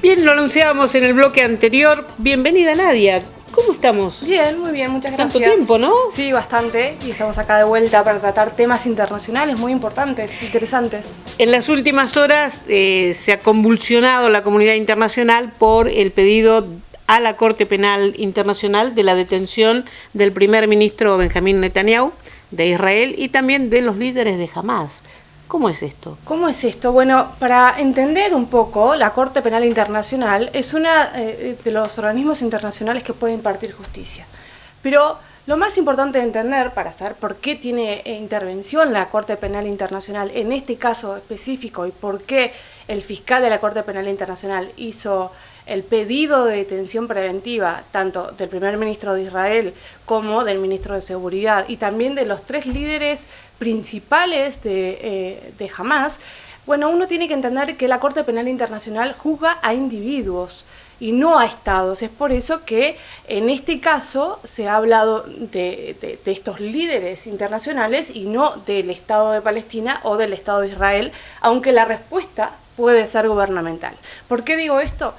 Bien, lo anunciábamos en el bloque anterior. Bienvenida, Nadia. ¿Cómo estamos? Bien, muy bien, muchas gracias. Tanto tiempo, ¿no? Sí, bastante. Y estamos acá de vuelta para tratar temas internacionales muy importantes, interesantes. En las últimas horas se ha convulsionado la comunidad internacional por el pedido a la Corte Penal Internacional de la detención del primer ministro Benjamín Netanyahu de Israel y también de los líderes de Hamás. ¿Cómo es esto? ¿Cómo es esto? Bueno, para entender un poco, la Corte Penal Internacional es uno de los organismos internacionales que puede impartir justicia. Pero lo más importante de entender, para saber por qué tiene intervención la Corte Penal Internacional en este caso específico y por qué el fiscal de la Corte Penal Internacional hizo el pedido de detención preventiva tanto del primer ministro de Israel como del ministro de Seguridad y también de los tres líderes principales de Hamás, bueno, uno tiene que entender que la Corte Penal Internacional juzga a individuos y no a estados. Es por eso que en este caso se ha hablado de estos líderes internacionales y no del Estado de Palestina o del Estado de Israel, aunque la respuesta puede ser gubernamental. ¿Por qué digo esto?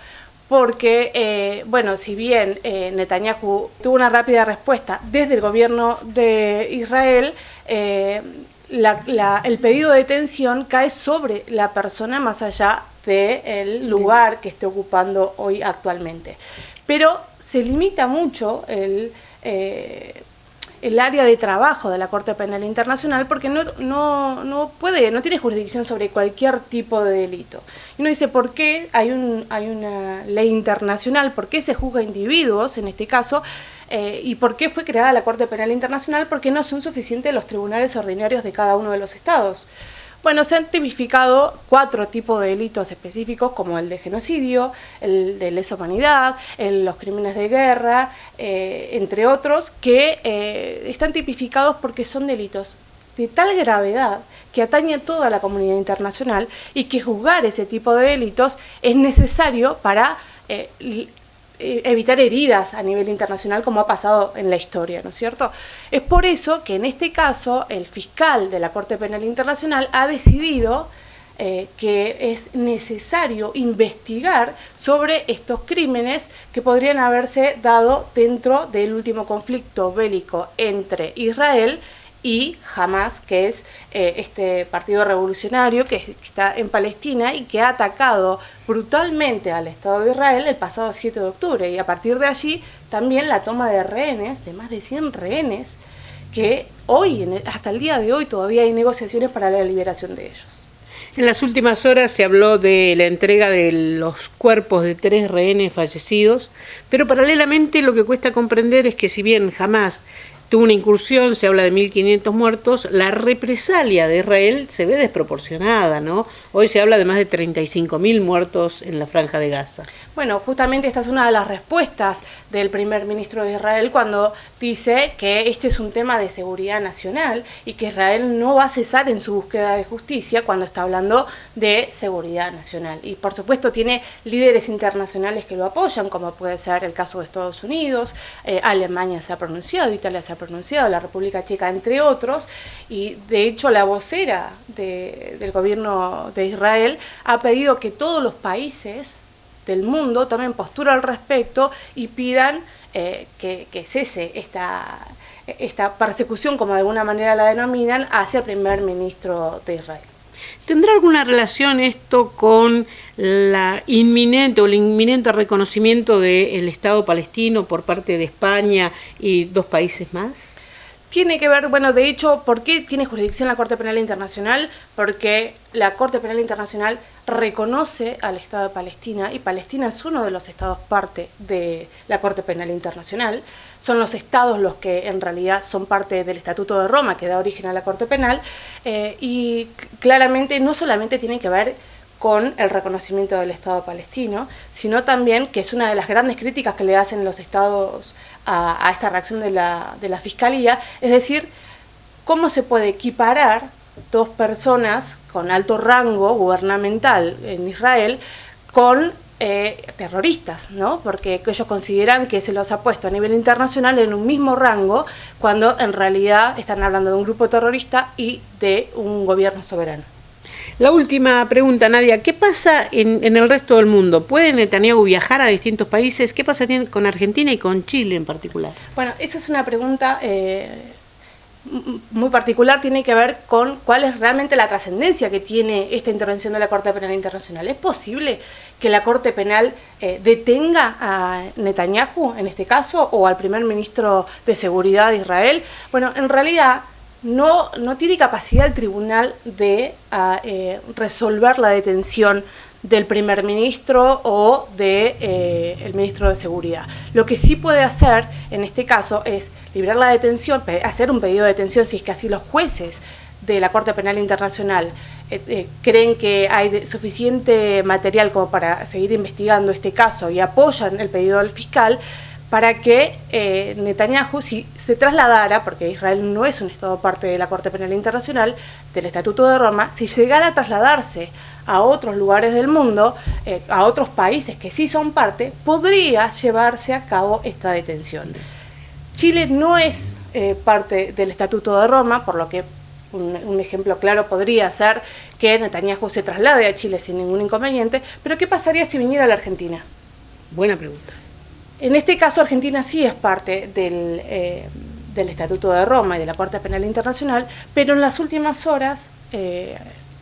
Porque, bueno, si bien Netanyahu tuvo una rápida respuesta desde el gobierno de Israel, el pedido de detención cae sobre la persona más allá del lugar que esté ocupando hoy actualmente. Pero se limita mucho el área de trabajo de la Corte Penal Internacional porque no tiene jurisdicción sobre cualquier tipo de delito. Y uno dice, ¿por qué hay una ley internacional? ¿Por qué se juzga a individuos en este caso? ¿Y por qué fue creada la Corte Penal Internacional? Porque no son suficientes los tribunales ordinarios de cada uno de los estados. Bueno, se han tipificado 4 tipos de delitos específicos, como el de genocidio, el de lesa humanidad, los crímenes de guerra, entre otros, que están tipificados porque son delitos de tal gravedad que atañe a toda la comunidad internacional y que juzgar ese tipo de delitos es necesario para evitar heridas a nivel internacional como ha pasado en la historia, ¿no es cierto? Es por eso que en este caso el fiscal de la Corte Penal Internacional ha decidido que es necesario investigar sobre estos crímenes que podrían haberse dado dentro del último conflicto bélico entre Israel y Hamás, que es este partido revolucionario que está en Palestina y que ha atacado brutalmente al Estado de Israel el pasado 7 de octubre. Y a partir de allí también la toma de rehenes, de más de 100 rehenes, que hoy, hasta el día de hoy, todavía hay negociaciones para la liberación de ellos. En las últimas horas se habló de la entrega de los cuerpos de 3 rehenes fallecidos, pero paralelamente lo que cuesta comprender es que si bien Hamás tuvo una incursión, se habla de 1.500 muertos, la represalia de Israel se ve desproporcionada, ¿no? Hoy se habla de más de 35.000 muertos en la Franja de Gaza. Bueno, justamente esta es una de las respuestas del primer ministro de Israel cuando dice que este es un tema de seguridad nacional y que Israel no va a cesar en su búsqueda de justicia cuando está hablando de seguridad nacional. Y por supuesto tiene líderes internacionales que lo apoyan, como puede ser el caso de Estados Unidos, Alemania se ha pronunciado, Italia se ha pronunciado, la República Checa, entre otros, y de hecho la vocera del gobierno de Israel ha pedido que todos los países del mundo tomen postura al respecto y pidan que cese esta persecución, como de alguna manera la denominan, hacia el primer ministro de Israel. ¿Tendrá alguna relación esto con la inminente o el inminente reconocimiento del Estado palestino por parte de España y 2 países más? Tiene que ver, bueno, de hecho, ¿por qué tiene jurisdicción la Corte Penal Internacional? Porque la Corte Penal Internacional reconoce al Estado de Palestina y Palestina es uno de los estados parte de la Corte Penal Internacional. Son los estados los que en realidad son parte del Estatuto de Roma que da origen a la Corte Penal y claramente no solamente tiene que ver con el reconocimiento del Estado palestino, sino también que es una de las grandes críticas que le hacen los estados a esta reacción de la Fiscalía, es decir, cómo se puede equiparar 2 personas con alto rango gubernamental en Israel con terroristas, ¿no? Porque ellos consideran que se los ha puesto a nivel internacional en un mismo rango, cuando en realidad están hablando de un grupo terrorista y de un gobierno soberano. La última pregunta, Nadia, ¿qué pasa en el resto del mundo? ¿Puede Netanyahu viajar a distintos países? ¿Qué pasa con Argentina y con Chile en particular? Bueno, esa es una pregunta muy particular, tiene que ver con cuál es realmente la trascendencia que tiene esta intervención de la Corte Penal Internacional. ¿Es posible que la Corte Penal detenga a Netanyahu en este caso o al primer ministro de Seguridad de Israel? Bueno, en realidad no tiene capacidad el tribunal de resolver la detención del primer ministro o de el ministro de Seguridad. Lo que sí puede hacer en este caso es librar la detención, hacer un pedido de detención si es que así los jueces de la Corte Penal Internacional creen que hay suficiente material como para seguir investigando este caso y apoyan el pedido del fiscal para que Netanyahu, si se trasladara, porque Israel no es un Estado parte de la Corte Penal Internacional, del Estatuto de Roma, si llegara a trasladarse a otros lugares del mundo, a otros países que sí son parte, podría llevarse a cabo esta detención. Chile no es parte del Estatuto de Roma, por lo que un ejemplo claro podría ser que Netanyahu se traslade a Chile sin ningún inconveniente, pero ¿qué pasaría si viniera a la Argentina? Buena pregunta. En este caso, Argentina sí es parte del Estatuto de Roma y de la Corte Penal Internacional, pero en las últimas horas,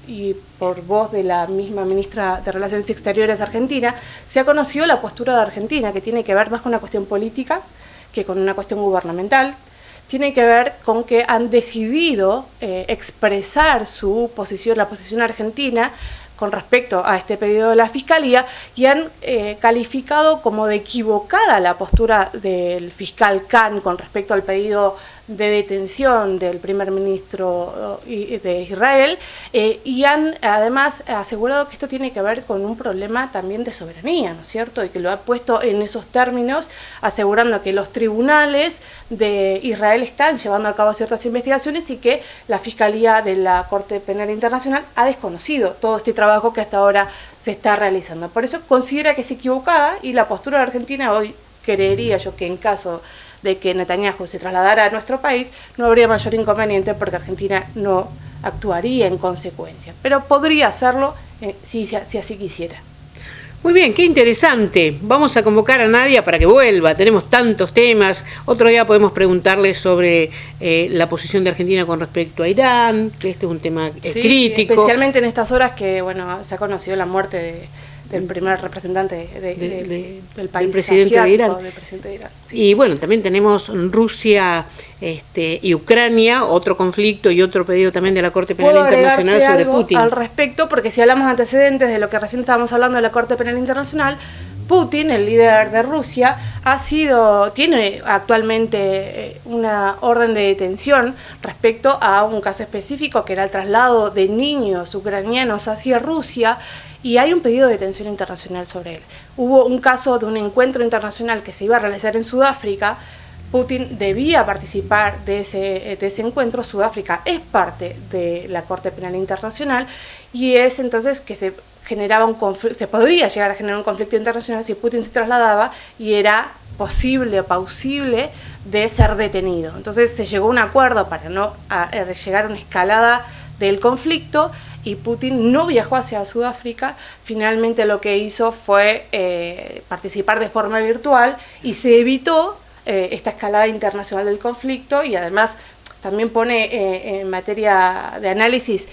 y por voz de la misma ministra de Relaciones Exteriores argentina, se ha conocido la postura de Argentina, que tiene que ver más con una cuestión política que con una cuestión gubernamental. Tiene que ver con que han decidido expresar su posición, la posición argentina, con respecto a este pedido de la Fiscalía y han calificado como de equivocada la postura del fiscal Khan con respecto al pedido de detención del primer ministro de Israel y han además asegurado que esto tiene que ver con un problema también de soberanía, ¿no es cierto? Y que lo ha puesto en esos términos, asegurando que los tribunales de Israel están llevando a cabo ciertas investigaciones y que la Fiscalía de la Corte Penal Internacional ha desconocido todo este trabajo que hasta ahora se está realizando. Por eso considera que es equivocada y la postura de Argentina hoy, creería yo que en caso de que Netanyahu se trasladara a nuestro país, no habría mayor inconveniente porque Argentina no actuaría en consecuencia. Pero podría hacerlo si así quisiera. Muy bien, qué interesante. Vamos a convocar a Nadia para que vuelva. Tenemos tantos temas. Otro día podemos preguntarle sobre la posición de Argentina con respecto a Irán, que este es un tema crítico. Especialmente en estas horas que se ha conocido la muerte del primer representante del país, del presidente de Irán. Sí. Y bueno, también tenemos Rusia y Ucrania, otro conflicto y otro pedido también de la Corte Penal Internacional sobre Putin. Al respecto, porque si hablamos antecedentes de lo que recién estábamos hablando de la Corte Penal Internacional, Putin, el líder de Rusia, tiene actualmente una orden de detención respecto a un caso específico que era el traslado de niños ucranianos hacia Rusia y hay un pedido de detención internacional sobre él. Hubo un caso de un encuentro internacional que se iba a realizar en Sudáfrica. Putin debía participar de ese encuentro. Sudáfrica es parte de la Corte Penal Internacional y es entonces que se podría llegar a generar un conflicto internacional si Putin se trasladaba y era posible o plausible de ser detenido. Entonces se llegó a un acuerdo para no llegar a una escalada del conflicto y Putin no viajó hacia Sudáfrica. Finalmente lo que hizo fue participar de forma virtual y se evitó esta escalada internacional del conflicto y además también pone en materia de análisis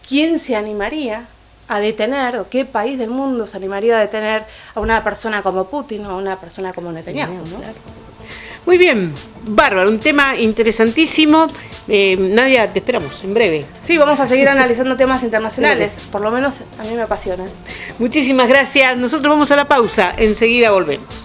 quién se animaría a detener o qué país del mundo se animaría a detener a una persona como Putin o a una persona como Netanyahu, ¿no? Claro. Muy bien, bárbaro, un tema interesantísimo. Nadia, te esperamos en breve. Sí, vamos a seguir analizando temas internacionales, por lo menos a mí me apasionan. Muchísimas gracias, nosotros vamos a la pausa, enseguida volvemos.